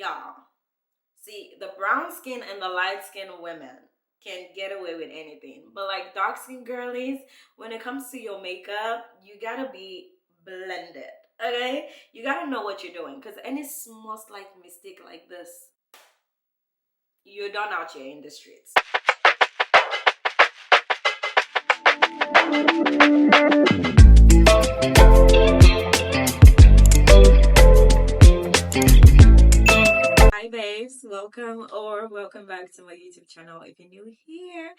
Y'all, see, the brown skin and the light skin women can get away with anything, but like dark skin girlies, when it comes to your makeup, you gotta be blended. Okay, you gotta know what you're doing, because any small slight mistake like this, you're done out here in the streets. Hi babes, welcome back to my YouTube channel. If you're new here,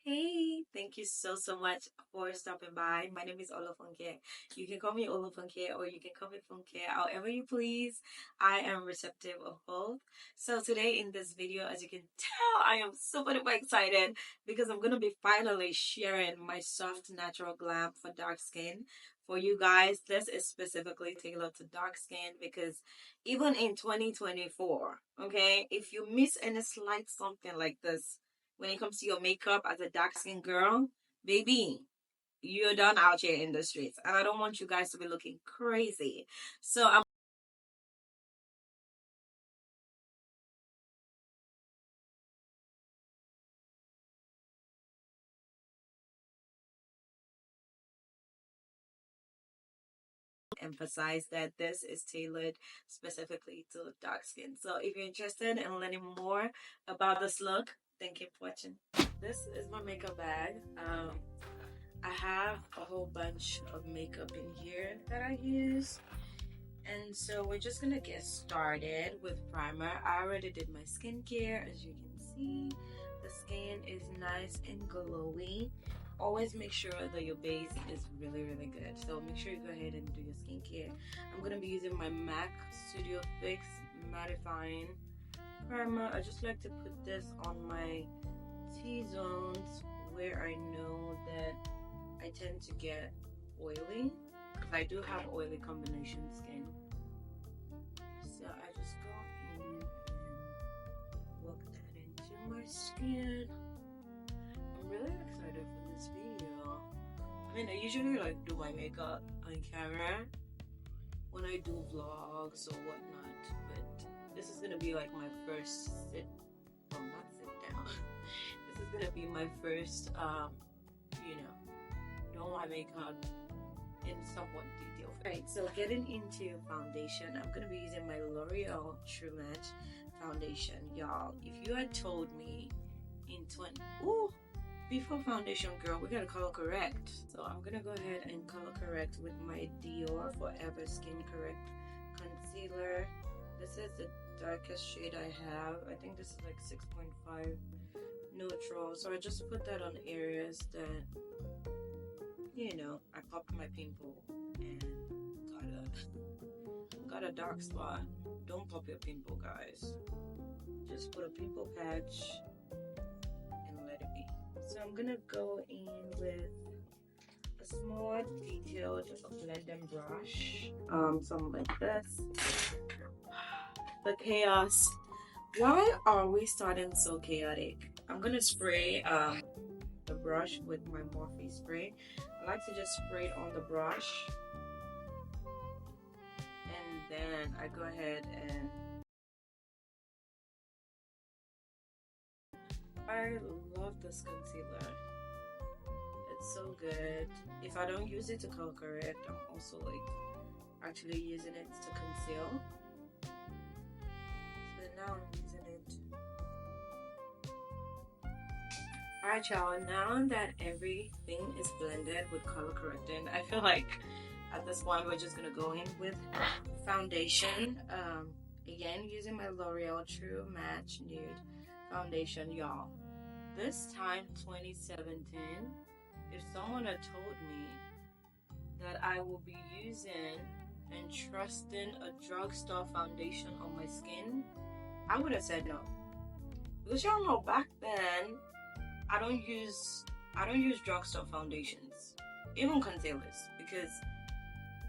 hey, thank you so much for stopping by. My name is Oluffunke. You can call me Oluffunke or you can call me Funke, however you please. I am receptive of both. So today in this video, as you can tell, I am super duper excited because I'm gonna be finally sharing my soft natural glam for dark skin for you guys. This is specifically tailored to dark skin because even in 2024, okay, if you miss any slight something like this when it comes to your makeup as a dark skinned girl, baby, you're done out here in the streets, and I don't want you guys to be looking crazy. So I'm emphasize that this is tailored specifically to dark skin. So if you're interested in learning more about this look, then keep watching. This is my makeup bag. I have a whole bunch of makeup in here that I use, and so we're just gonna get started with primer. I already did my skincare. As you can see, the skin is nice and glowy. Always make sure that your base is really good, so make sure you go ahead and do your skincare. I'm gonna be using my MAC Studio Fix mattifying primer. I just like to put this on my T-zones where I know that I tend to get oily, because I do have oily combination skin. So I just go in and work that into my skin. I'm really excited for this video. I mean, I usually like do my makeup on camera when I do vlogs or whatnot, but this is gonna be like my first not sit down. This is gonna be my first doing my makeup in somewhat detail. Right, so getting into foundation, I'm gonna be using my L'Oreal True Match foundation. Y'all, if you had told me in before foundation, girl, we gotta color correct. So I'm gonna go ahead and color correct with my Dior Forever Skin Correct concealer. This is the darkest shade I have. I think this is like 6.5 neutral. So I just put that on areas that, I popped my pimple and got a dark spot. Don't pop your pimple, guys. Just put a pimple patch and let it be. So I'm gonna go in with a small detailed blending brush, something like this. The chaos. Why are we starting so chaotic? I'm gonna spray the brush with my Morphe spray. I like to just spray it on the brush, and then I go ahead and I love this concealer. It's so good. If I don't use it to color correct, I'm also like actually using it to conceal. So now I'm using it. Alright y'all, now that everything is blended with color correcting, I feel like at this point we're just gonna go in with foundation. Again, using my L'Oreal True Match Nude foundation, y'all. This time, 2017, if someone had told me that I will be using and trusting a drugstore foundation on my skin, I would have said no. Because y'all know back then, I don't use drugstore foundations, even concealers, because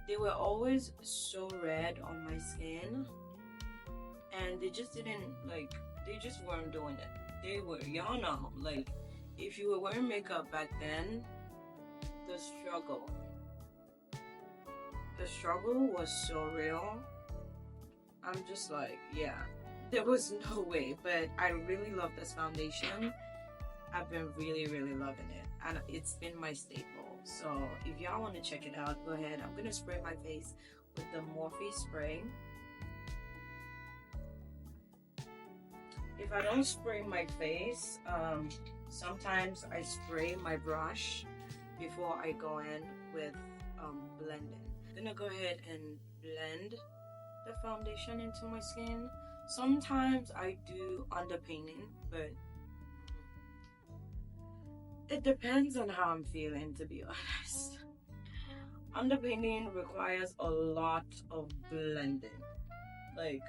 they were always so red on my skin, and they just weren't doing it. They were, y'all know, like, if you were wearing makeup back then, the struggle was so real. I'm just like, yeah, there was no way, but I really love this foundation. I've been really loving it, and it's been my staple. So if y'all want to check it out, go ahead. I'm gonna spray my face with the Morphe spray. If I don't spray my face, sometimes I spray my brush before I go in with blending. I'm gonna go ahead and blend the foundation into my skin. Sometimes I do underpainting, but it depends on how I'm feeling, to be honest. Underpainting requires a lot of blending. Like,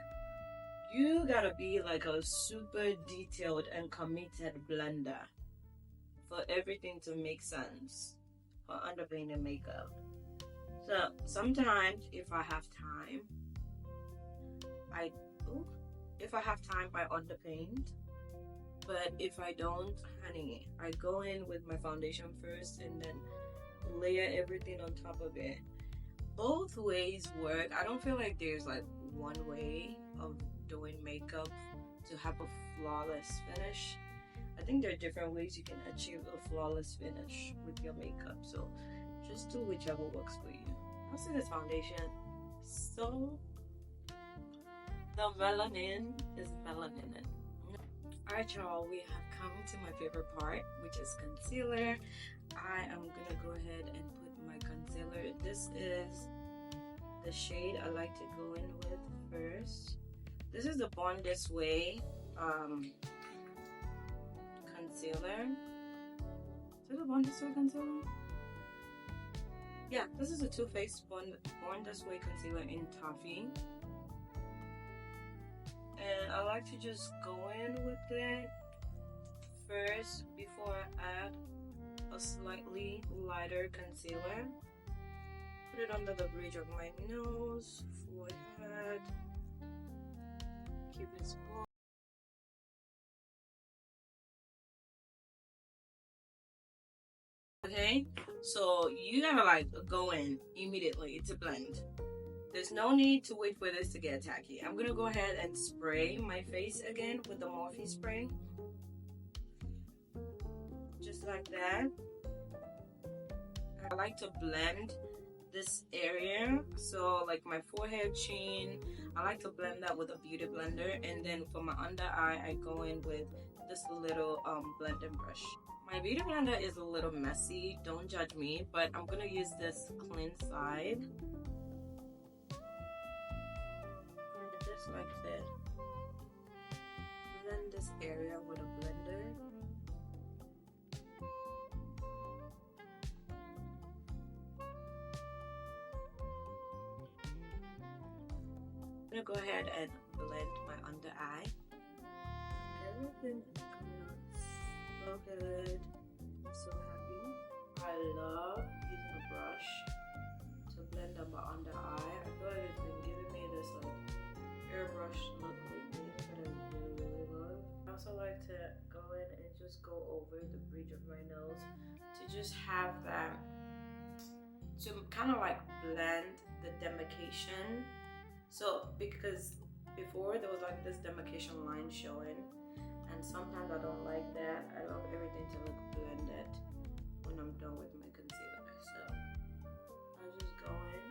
you gotta be like a super detailed and committed blender for everything to make sense for underpainting makeup. So sometimes if I have time, I underpaint. But if I don't, honey, I go in with my foundation first and then layer everything on top of it. Both ways work. I don't feel like there's like one way of doing makeup to have a flawless finish. I think there are different ways you can achieve a flawless finish with your makeup. So just do whichever works for you. I'll see this foundation. So the melanin is melanin. Alright y'all, we have come to my favorite part, which is concealer. I am gonna go ahead and put my concealer. This is the shade I like to go in with first. This is the Born This Way concealer. Is it a Born This Way concealer? Yeah, this is a Too Faced Born This Way concealer in Toffee. And I like to just go in with it first before I add a slightly lighter concealer. Put it under the bridge of my nose, forehead. Keep it small. Okay, so you gotta like go in immediately to blend. There's no need to wait for this to get tacky. I'm gonna go ahead and spray my face again with the Morphe spray. Just like that. I like to blend this area. So like my forehead, chin, I like to blend that with a beauty blender. And then for my under eye, I go in with this little blending brush. My beauty blender is a little messy. Don't judge me, but I'm gonna use this clean side. Just like that. Blend this area with a blender. I'm gonna go ahead and blend my under eye. Everything is coming out so good. I'm so happy. I love using a brush to blend up my under eye. I feel like it's been giving me this like airbrush look lately that I really love. I also like to go in and just go over the bridge of my nose to just have that, to kind of like blend the demarcation. So because before there was like this demarcation line showing, and sometimes I don't like that. I love everything to look blended when I'm done with my concealer. So I just go in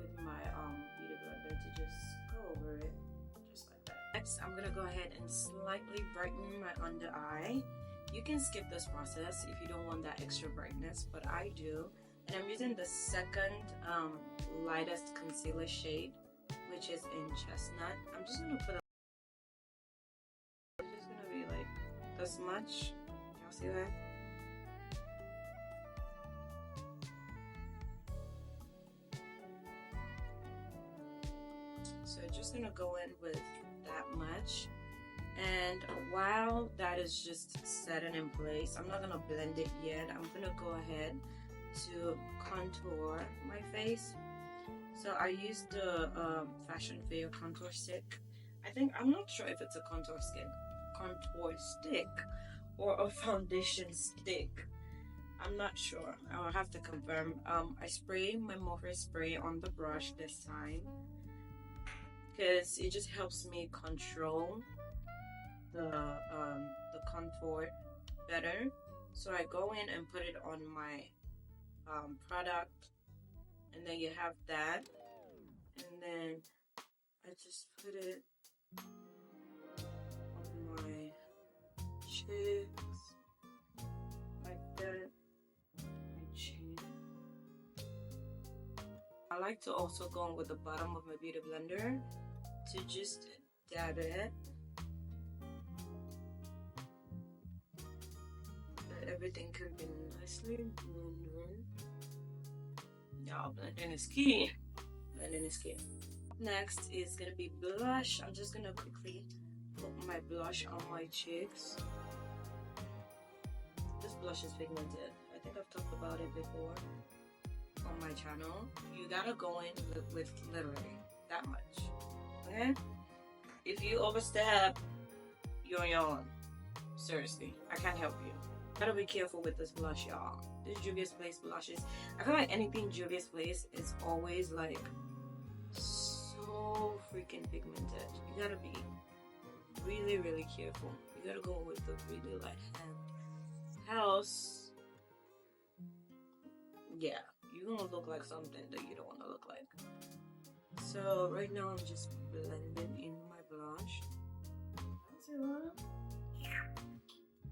with my beauty blender to just go over it just like that. Next, I'm gonna go ahead and slightly brighten my under eye. You can skip this process if you don't want that extra brightness, but I do. And I'm using the second lightest concealer shade, which is in Chestnut. I'm just gonna put it's just gonna be like this much. Y'all see that? So just gonna go in with that much. And while that is just setting in place, I'm not gonna blend it yet. I'm gonna go ahead to contour my face. So I used the Fashion Fair contour stick. I'm not sure if it's a contour stick or a foundation stick. I'm not sure. I'll have to confirm. I spray my Morphe spray on the brush this time, because it just helps me control the contour better. So I go in and put it on my product, and then you have that, and then I just put it on my cheeks like that, my chin. I like to also go in with the bottom of my beauty blender to just dab it. Everything can be nicely blended. Y'all, blending is key. Blending is key. Next is gonna be blush. I'm just gonna quickly put my blush on my cheeks. This blush is pigmented. I think I've talked about it before on my channel. You gotta go in with literally that much. Okay? If you overstep, you're on your own. Seriously, I can't help you. Gotta be careful with this blush, y'all. This Juvia's Place blushes, I feel like anything Juvia's Place is always like so freaking pigmented. You gotta be really, really careful. You gotta go with the really light hand. Else, yeah, you're gonna look like something that you don't wanna look like. So right now I'm just blending in my blush.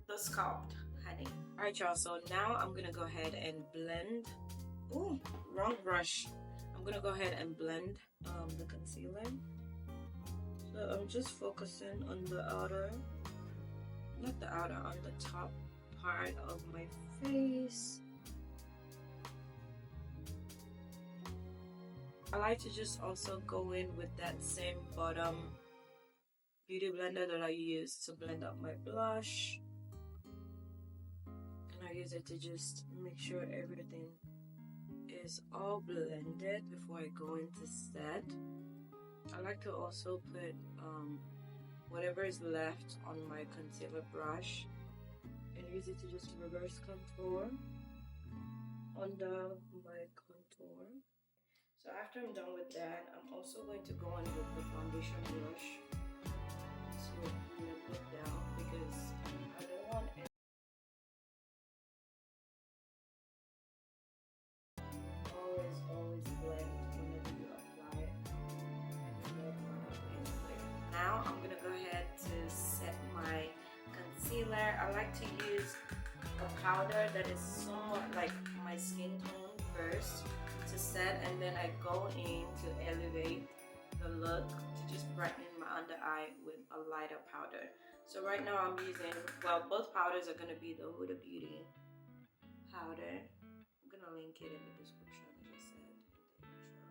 The Sculpt, honey. Alright, y'all, so now I'm gonna go ahead and blend. Ooh, wrong brush. I'm gonna go ahead and blend the concealer. So I'm just focusing on the outer, not the outer, on the top part of my face. I like to just also go in with that same bottom beauty blender that I use to blend out my blush. And I use it to just make sure everything is all blended before I go into set. I like to also put whatever is left on my concealer brush and use it to just reverse contour under my contour. So after I'm done with that, I'm also going to go in with the foundation brush to blend it down, because I don't want it. Always blend whenever you apply it. Now I'm gonna go ahead to set my concealer. I like to use a powder that is somewhat like my skin tone first to set, and then I go in to elevate the look to just brighten my under eye with a lighter powder. So right now I'm using, well, both powders are gonna be the Huda Beauty powder. I'm gonna link it in the description, as I said in the intro.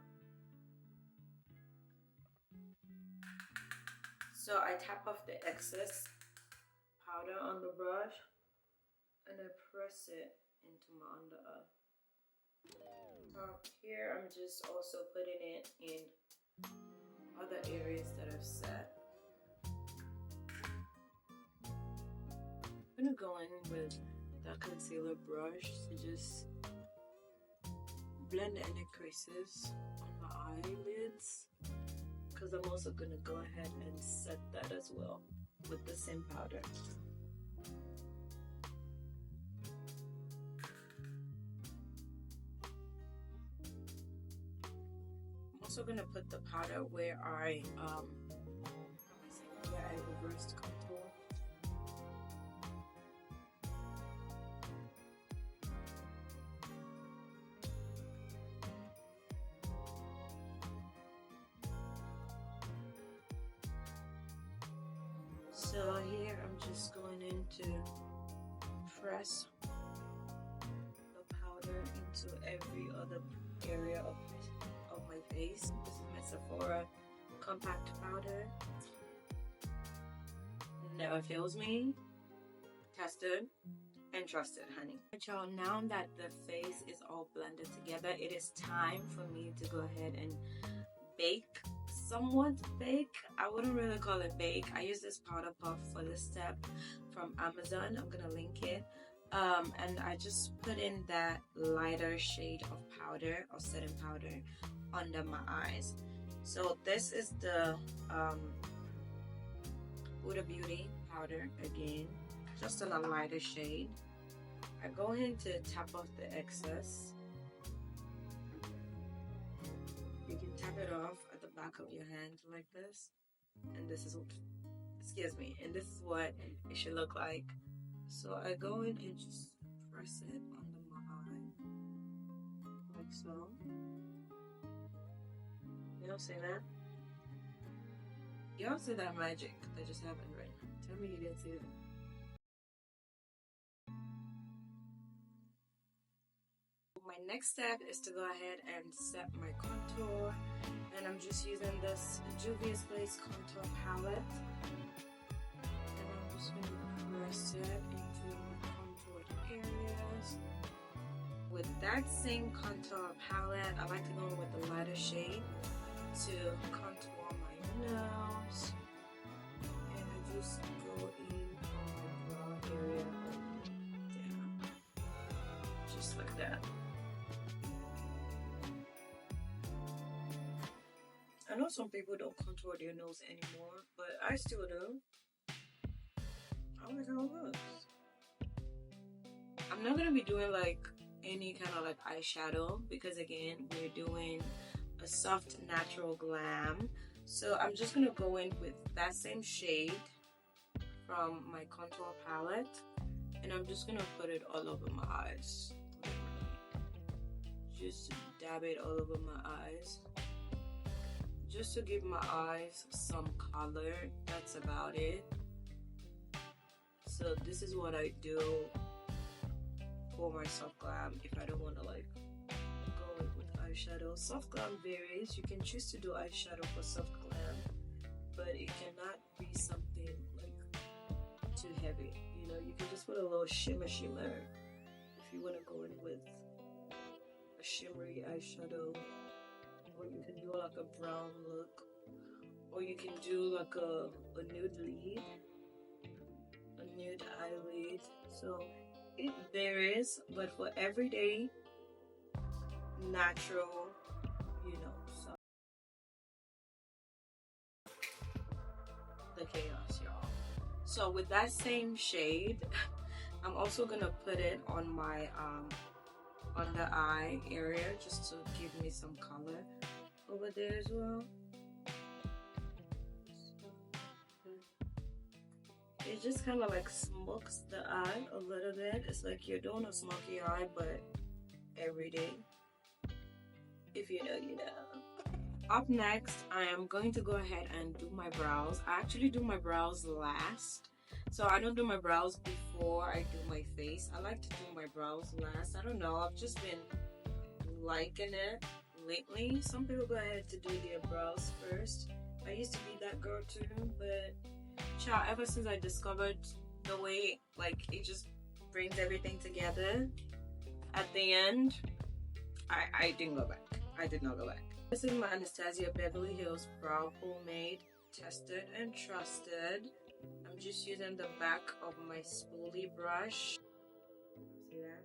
So I tap off the excess powder on the brush and I press it into my under eye. Here I'm just also putting it in other areas that I've set. I'm gonna go in with the concealer brush to just blend any creases on my eyelids, because I'm also gonna go ahead and set that as well with the same powder. I'm also gonna put the powder where I reversed contour. So here I'm just going in to press the powder into every other area of my face. This is my Sephora compact powder. Never fails me. Tested and trusted, honey. Y'all, now that the face is all blended together, it is time for me to go ahead and bake. Somewhat bake. I wouldn't really call it bake. I use this powder puff for this step from Amazon. I'm gonna link it. And I just put in that lighter shade of powder or setting powder under my eyes. So this is the Huda Beauty powder again, just in a lighter shade. I go ahead to tap off the excess. You can tap it off at the back of your hand like this, and this is what, excuse me, and this is what it should look like. So I go in and just press it under my eye, like so. You don't see that? You don't see that magic that just happened right now. Tell me you didn't see that. My next step is to go ahead and set my contour, and I'm just using this Juvia's Place contour palette, and I'm just going to press it into my contoured areas. With that same contour palette, I like to go with the lighter shade to contour my nose, and I just go in on my brow area down, just like that. I know some people don't contour their nose anymore, but I still do. I like how it looks. I'm not gonna be doing like any kind of like eyeshadow because again, we're doing a soft natural glam. So I'm just gonna go in with that same shade from my contour palette, and I'm just gonna put it all over my eyes. Just dab it all over my eyes, just to give my eyes some color. That's about it. So this is what I do for my soft glam if I don't want to like go in with eyeshadow. Soft glam varies. You can choose to do eyeshadow for soft glam, but it cannot be something like too heavy. You know, you can just put a little shimmer if you want to go in with a shimmery eyeshadow, or you can do like a brown look, or you can do like a nude lid, a nude eyelid. So it varies, but for everyday natural, you know, so the chaos, y'all. So with that same shade, I'm also gonna put it on my under eye area just to give me some color over there as well. It just kind of like smokes the eye a little bit. It's like you're doing a smoky eye, but every day. If you know, you know. Up next, I am going to go ahead and do my brows. I actually do my brows last. So I don't do my brows before I do my face. I like to do my brows last. I don't know, I've just been liking it lately. Some people go ahead to do their brows first. I used to be that girl too, but child, ever since I discovered the way like it just brings everything together at the end, I didn't go back. I did not go back. This is my Anastasia Beverly Hills Brow Pomade, tested and trusted. I'm just using the back of my spoolie brush. See that?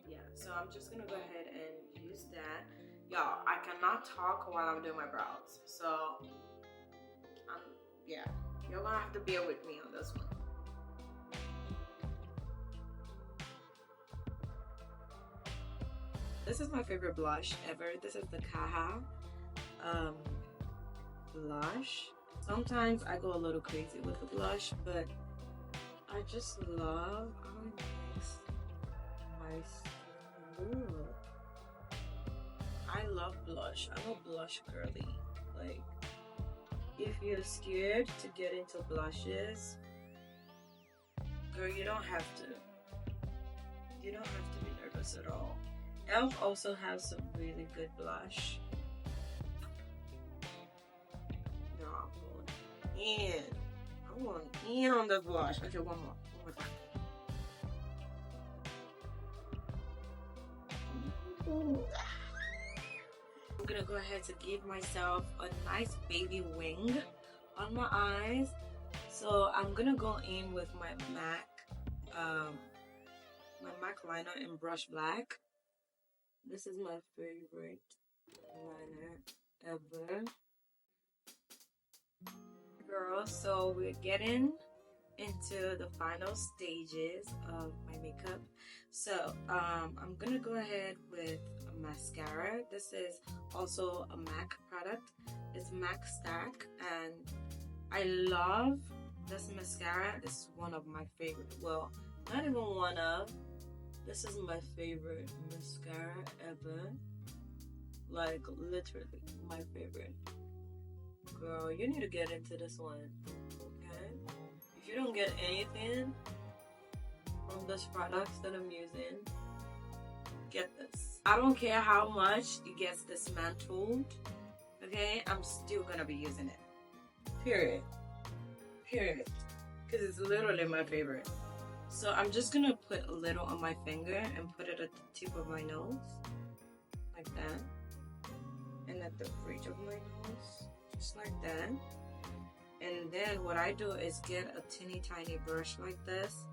Yeah, so I'm just gonna go ahead and use that. Y'all, I cannot talk while I'm doing my brows. So, yeah, you're gonna have to bear with me on this one. This is my favorite blush ever. This is the Kaha blush. Sometimes I go a little crazy with the blush, but I just love how it makes my skin look. I love blush. I'm a blush girly. Like, if you're scared to get into blushes, girl, you don't have to. You don't have to be nervous at all. e.l.f. also has some really good blush. No, I'm going in. I'm going in on the blush. Okay, one more time. I'm gonna go ahead to give myself a nice baby wing on my eyes. So I'm gonna go in with my MAC liner in Brush Black. This is my favorite liner ever. Girl, so we're getting into the final stages of my makeup. So I'm gonna go ahead with a mascara. This is also a MAC product. It's MAC Stack, and I love this mascara. This is one of my favorite. Well, not even one of. This is my favorite mascara ever. Like literally my favorite. Girl, you need to get into this one. Okay? If you don't get anything from this product that I'm using, get this. I don't care how much it gets dismantled. Okay? I'm still gonna be using it. Period. Period. Because it's literally my favorite. So I'm just gonna put a little on my finger and put it at the tip of my nose. Like that. And at the bridge of my nose. Just like that. And then what I do is get a teeny tiny brush like this.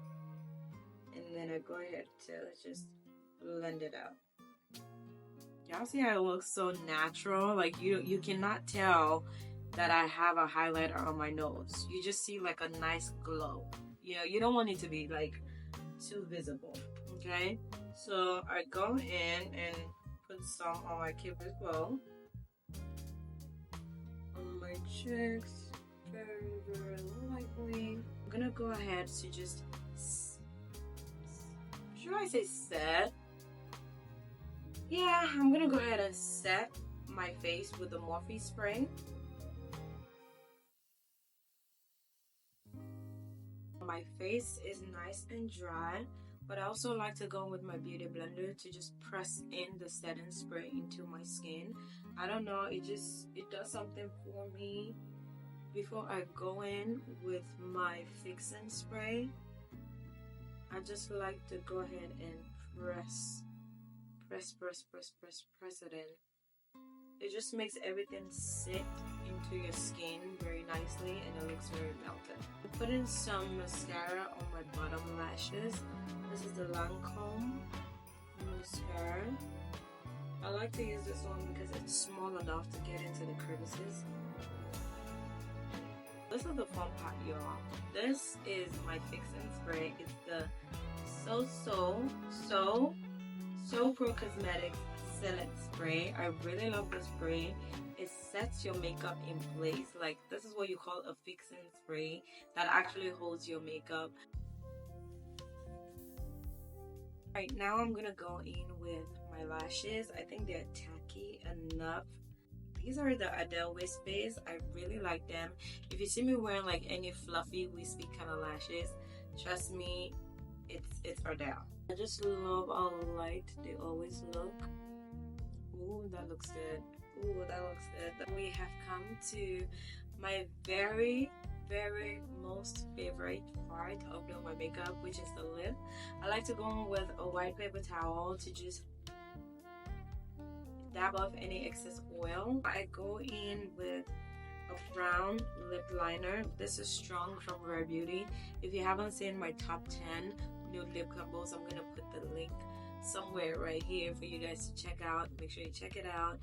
And then I go ahead to just blend it out. Y'all see how it looks so natural? Like you cannot tell that I have a highlighter on my nose. You just see like a nice glow. You know, you don't want it to be like too visible. Okay? So I go in and put some on my cupid's bow. On my cheeks. Very, very lightly. I'm gonna go ahead to just, should I say set? Yeah, I'm gonna go ahead and set my face with the Morphe spray. My face is nice and dry, but I also like to go with my beauty blender to just press in the setting spray into my skin. I don't know, it does something for me. Before I go in with my fixing spray, I just like to go ahead and press it in. It just makes everything sit into your skin very nicely, and it looks very melted. I'm putting some mascara on my bottom lashes. This is the Lancome mascara. I like to use this one because it's small enough to get into the crevices. This is the fun part, y'all. This is my fixing spray. It's the So Pro Cosmetics Select Spray. I really love this spray. It sets your makeup in place. Like, this is what you call a fixing spray that actually holds your makeup. Right now I'm gonna go in with my lashes. I think they're tacky enough. These are the Adele Wispies. I really like them. If you see me wearing like any fluffy, wispy kind of lashes, trust me, it's Adele. I just love how light they always look. Ooh, that looks good. Ooh, that looks good. We have come to my very most favorite part of doing my makeup, which is the lip. I like to go in with a white paper towel to just dab off any excess oil. I go in with a brown lip liner. This is Strong from Rare Beauty. If you haven't seen my top 10 new lip combos, I'm gonna put the link somewhere right here for you guys to check out. Make sure you check it out.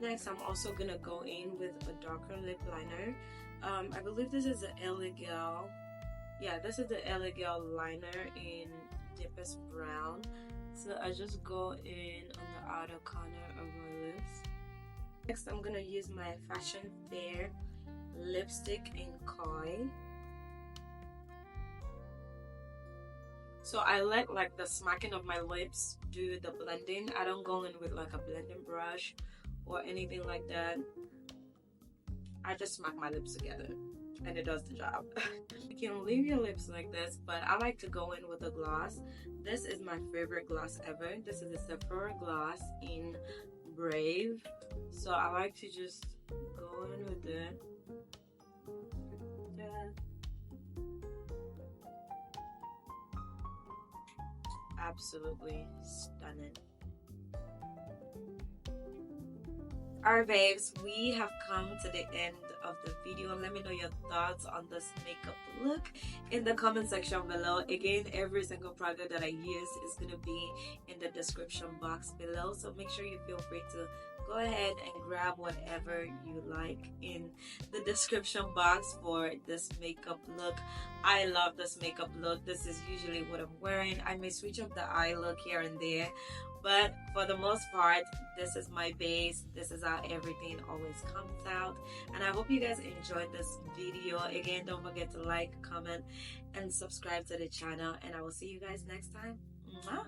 Next, I'm also gonna go in with a darker lip liner. I believe this is the LA Girl. Yeah, this is the LA Girl liner in deepest brown. So I just go in on the outer corner of my lips. Next, I'm gonna use my Fashion Fair lipstick in Koi. So I let like the smacking of my lips do the blending. I don't go in with like a blending brush or anything like that. I just smack my lips together and it does the job. You can leave your lips like this, but I like to go in with a gloss. This is my favorite gloss ever. This is the Sephora gloss in Brave. So I like to just go in with it. Absolutely stunning. Alright babes, we have come to the end of the video. Let me know your thoughts on this makeup look in the comment section below. Again, every single product that I use is going to be in the description box below, so make sure you feel free to go ahead and grab whatever you like in the description box for this makeup look. I love this makeup look. This is usually what I'm wearing. I may switch up the eye look here and there, but for the most part, this is my base. This is how everything always comes out. And I hope you guys enjoyed this video. Again, don't forget to like, comment, and subscribe to the channel. And I will see you guys next time. Bye.